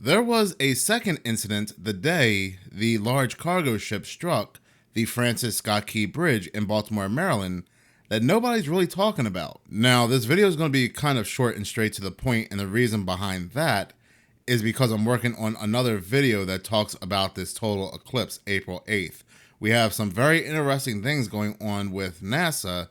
There was a second incident the day the large cargo ship struck the Francis Scott Key Bridge in Baltimore, Maryland, that nobody's really talking about. Now, this video is going to be kind of short and straight to the point, and the reason behind that is because I'm working on another video that talks about this total eclipse, April 8th. We have some very interesting things going on with NASA,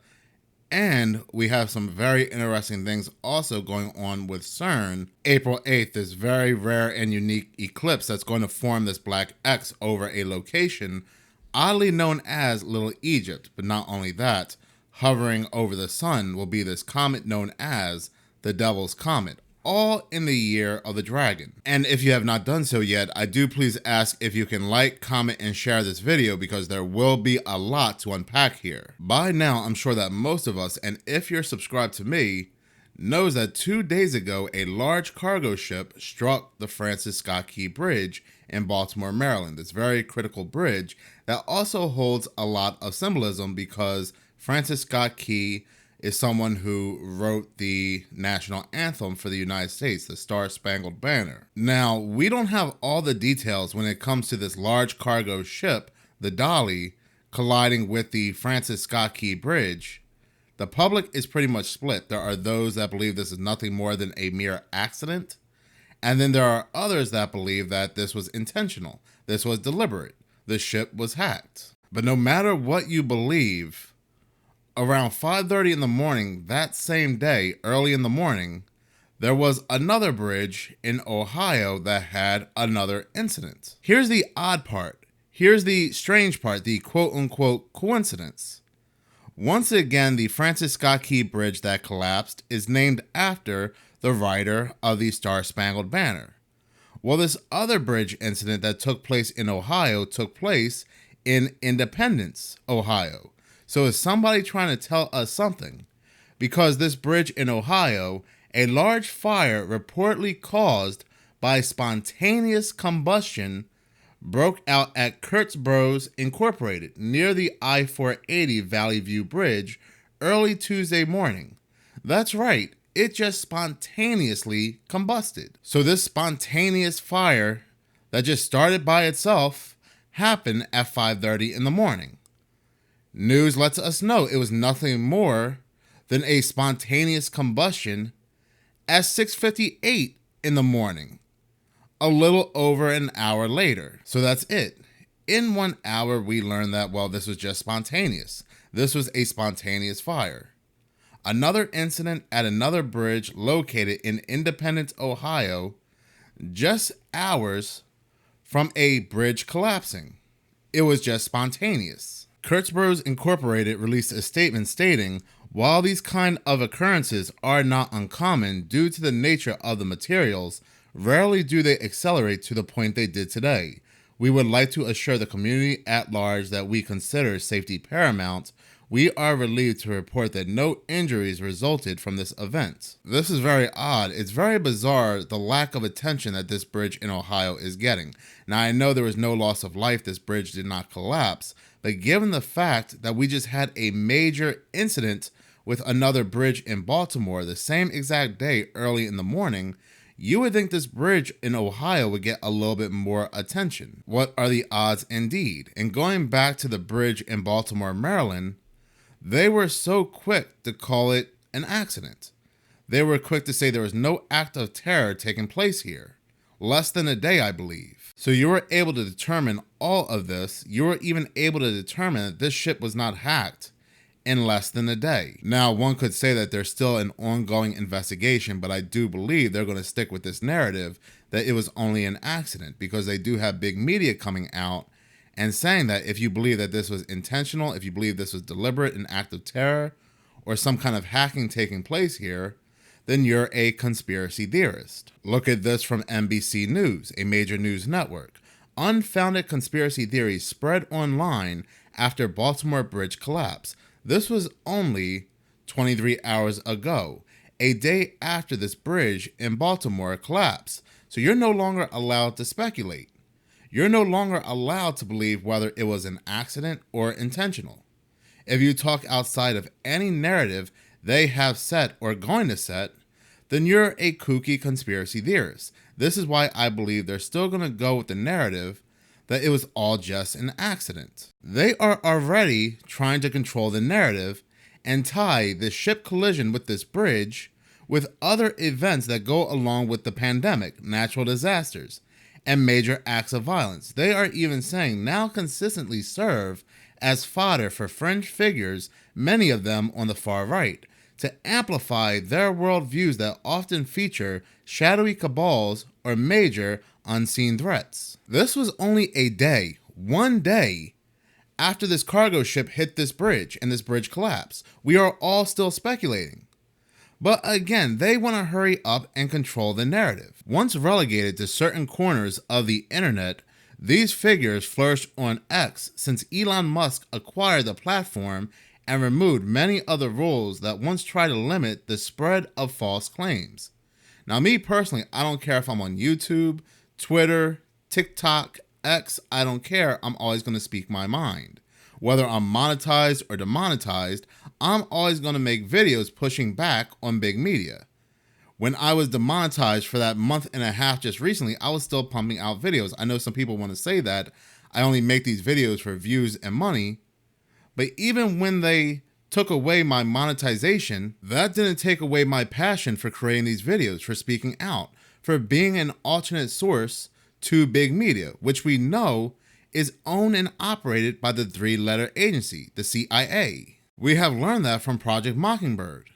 and we have some very interesting things also going on with CERN. April 8th, this very rare and unique eclipse that's going to form this black X over a location oddly known as Little Egypt. But not only that, hovering over the sun will be this comet known as the Devil's Comet, all in the year of the dragon. And if you have not done so yet, I do please ask if you can like, comment, and share this video, because there will be a lot to unpack here. By now, I'm sure that most of us, and if you're subscribed to me, knows that 2 days ago, a large cargo ship struck the Francis Scott Key Bridge in Baltimore, Maryland. This very critical bridge that also holds a lot of symbolism, because Francis Scott Key is someone who wrote the national anthem for the United States, the Star-Spangled Banner. Now, we don't have all the details when it comes to this large cargo ship, the Dali, colliding with the Francis Scott Key Bridge. The public is pretty much split. There are those that believe this is nothing more than a mere accident, and then there are others that believe that this was intentional. This was deliberate. The ship was hacked. But no matter what you believe, around 5:30 in the morning that same day, early in the morning, there was another bridge in Ohio that had another incident. Here's the odd part. Here's the strange part, the quote-unquote coincidence. Once again, the Francis Scott Key Bridge that collapsed is named after the writer of the Star-Spangled Banner. Well, this other bridge incident that took place in Ohio took place in Independence, Ohio. So is somebody trying to tell us something? Because this bridge in Ohio, a large fire reportedly caused by spontaneous combustion broke out at Kurtzbros Incorporated near the I-480 Valley View Bridge early Tuesday morning. That's right, it just spontaneously combusted. So this spontaneous fire that just started by itself happened at 5:30 in the morning. News lets us know it was nothing more than a spontaneous combustion at 6:58 in the morning, a little over an hour later. So that's it. In 1 hour, we learned that, well, this was just spontaneous. This was a spontaneous fire. Another incident at another bridge located in Independence, Ohio, just hours from a bridge collapsing. It was just spontaneous. Kurtzbros Incorporated released a statement stating, while these kind of occurrences are not uncommon due to the nature of the materials, rarely do they accelerate to the point they did today. We would like to assure the community at large that we consider safety paramount. We are relieved to report that no injuries resulted from this event. This is very odd. It's very bizarre, the lack of attention that this bridge in Ohio is getting. Now, I know there was no loss of life. This bridge did not collapse. But given the fact that we just had a major incident with another bridge in Baltimore the same exact day early in the morning, you would think this bridge in Ohio would get a little bit more attention. What are the odds indeed? And going back to the bridge in Baltimore, Maryland, they were so quick to call it an accident. They were quick to say there was no act of terror taking place here. Less than a day, I believe. So you were able to determine all of this. You were even able to determine that this ship was not hacked in less than a day. Now, one could say that there's still an ongoing investigation, but I do believe they're going to stick with this narrative that it was only an accident, because they do have big media coming out and saying that if you believe that this was intentional, if you believe this was deliberate, an act of terror, or some kind of hacking taking place here, then you're a conspiracy theorist. Look at this from NBC News, a major news network. Unfounded conspiracy theories spread online after Baltimore Bridge collapse. This was only 23 hours ago, a day after this bridge in Baltimore collapsed. So you're no longer allowed to speculate. You're no longer allowed to believe whether it was an accident or intentional. If you talk outside of any narrative they have set or going to set, then you're a kooky conspiracy theorist. This is why I believe they're still going to go with the narrative that it was all just an accident. They are already trying to control the narrative and tie the ship collision with this bridge with other events that go along with the pandemic, natural disasters, and major acts of violence. They are even saying now consistently serve as fodder for fringe figures, many of them on the far right, to amplify their worldviews that often feature shadowy cabals or major unseen threats. This was only a day, one day, after this cargo ship hit this bridge and this bridge collapsed. We are all still speculating. But again, they want to hurry up and control the narrative. Once relegated to certain corners of the internet, these figures flourished on X since Elon Musk acquired the platform and removed many other rules that once tried to limit the spread of false claims. Now, me personally, I don't care if I'm on YouTube, Twitter, TikTok, X, I don't care. I'm always going to speak my mind. Whether I'm monetized or demonetized, I'm always going to make videos pushing back on big media. When I was demonetized for that month and a half just recently, I was still pumping out videos. I know some people want to say that I only make these videos for views and money, but even when they took away my monetization, that didn't take away my passion for creating these videos, for speaking out, for being an alternate source to big media, which we know is owned and operated by the three-letter agency, the CIA. We have learned that from Project Mockingbird.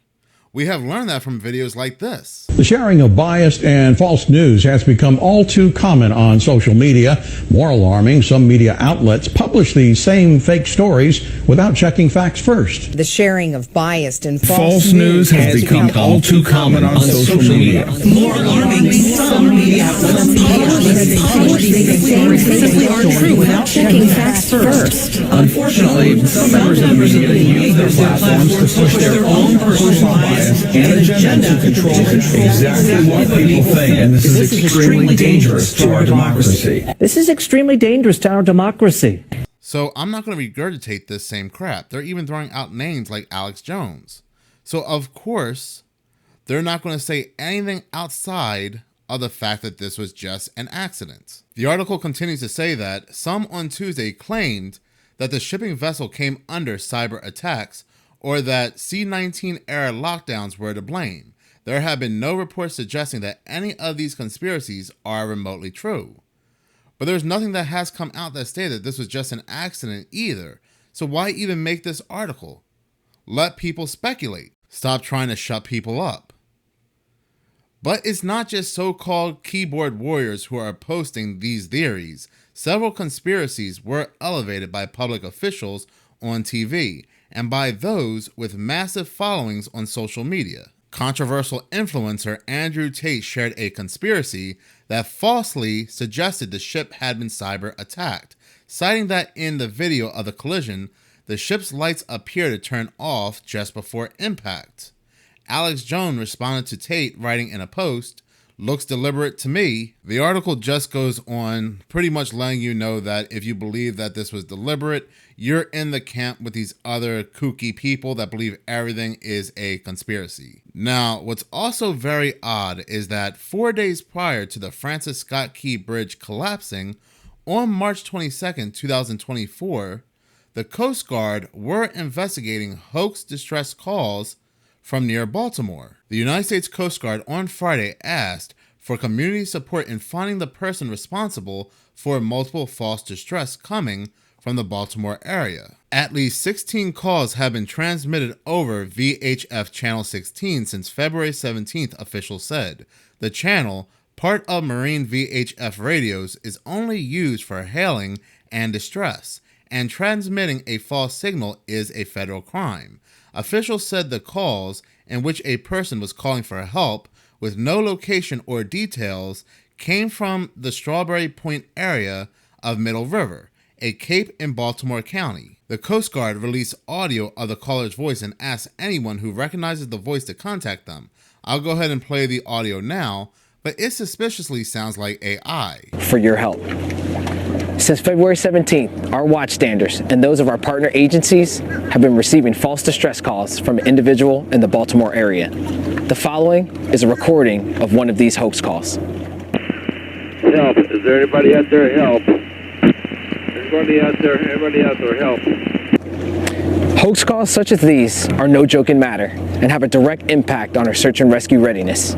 We have learned that from videos like this. The sharing of biased and false news has become all too common on social media. More alarming, some media outlets publish these same fake stories without checking facts first. The sharing of biased and false news has become all too common on social media. More alarming, some media outlets publish these simply aren't true without checking facts first. Unfortunately, some members of the media use their platforms to push their own personal bias and agenda to control exactly what people think, and this is extremely dangerous to our democracy. This is extremely dangerous to our democracy. So I'm not going to regurgitate this same crap. They're even throwing out names like Alex Jones. So of course, they're not going to say anything outside of the fact that this was just an accident. The article continues to say that some on Tuesday claimed that the shipping vessel came under cyber attacks or that C-19 era lockdowns were to blame. There have been no reports suggesting that any of these conspiracies are remotely true. But there's nothing that has come out that stated that this was just an accident either. So why even make this article? Let people speculate. Stop trying to shut people up. But it's not just so-called keyboard warriors who are posting these theories. Several conspiracies were elevated by public officials on TV and by those with massive followings on social media. Controversial influencer Andrew Tate shared a conspiracy that falsely suggested the ship had been cyber attacked, citing that in the video of the collision, the ship's lights appear to turn off just before impact. Alex Jones responded to Tate, writing in a post, "Looks deliberate to me." The article just goes on pretty much letting you know that if you believe that this was deliberate, you're in the camp with these other kooky people that believe everything is a conspiracy. Now, what's also very odd is that 4 days prior to the Francis Scott Key Bridge collapsing, on March 22nd, 2024, the Coast Guard were investigating hoax distress calls from near Baltimore. The United States Coast Guard on Friday asked for community support in finding the person responsible for multiple false distress coming from the Baltimore area. At least 16 calls have been transmitted over VHF Channel 16 since February 17th, officials said. The channel, part of Marine VHF radios, is only used for hailing and distress, and transmitting a false signal is a federal crime. Officials said the calls, in which a person was calling for help with no location or details, came from the Strawberry Point area of Middle River, a cape in Baltimore County. The Coast Guard released audio of the caller's voice and asked anyone who recognizes the voice to contact them. I'll go ahead and play the audio now, but it suspiciously sounds like AI. For your help. Since February 17th, our watchstanders and those of our partner agencies have been receiving false distress calls from an individual in the Baltimore area. The following is a recording of one of these hoax calls. Help. Is there anybody out there? Help. Everybody out there, help. Hoax calls such as these are no joking matter and have a direct impact on our search and rescue readiness.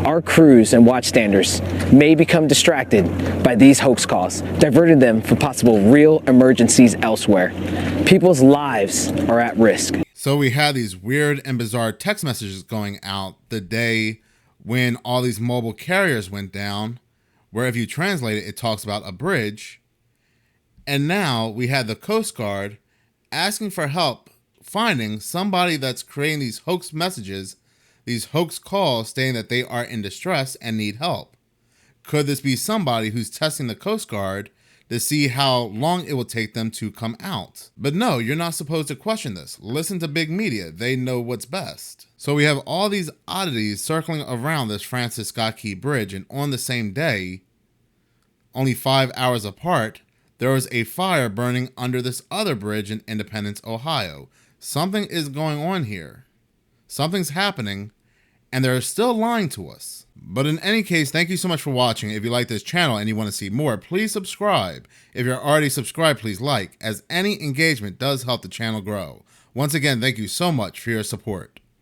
Our crews and watchstanders may become distracted by these hoax calls, diverting them from possible real emergencies elsewhere. People's lives are at risk. So we had these weird and bizarre text messages going out the day when all these mobile carriers went down, where if you translate it, it talks about a bridge. And now we had the Coast Guard asking for help finding somebody that's creating these hoax messages, these hoax calls stating that they are in distress and need help. Could this be somebody who's testing the Coast Guard to see how long it will take them to come out? But no, you're not supposed to question this. Listen to big media. They know what's best. So we have all these oddities circling around this Francis Scott Key Bridge, and on the same day, only 5 hours apart, there was a fire burning under this other bridge in Independence, Ohio. Something is going on here. Something's happening, and they're still lying to us. But in any case, thank you so much for watching. If you like this channel and you want to see more, please subscribe. If you're already subscribed, please like, as any engagement does help the channel grow. Once again, thank you so much for your support.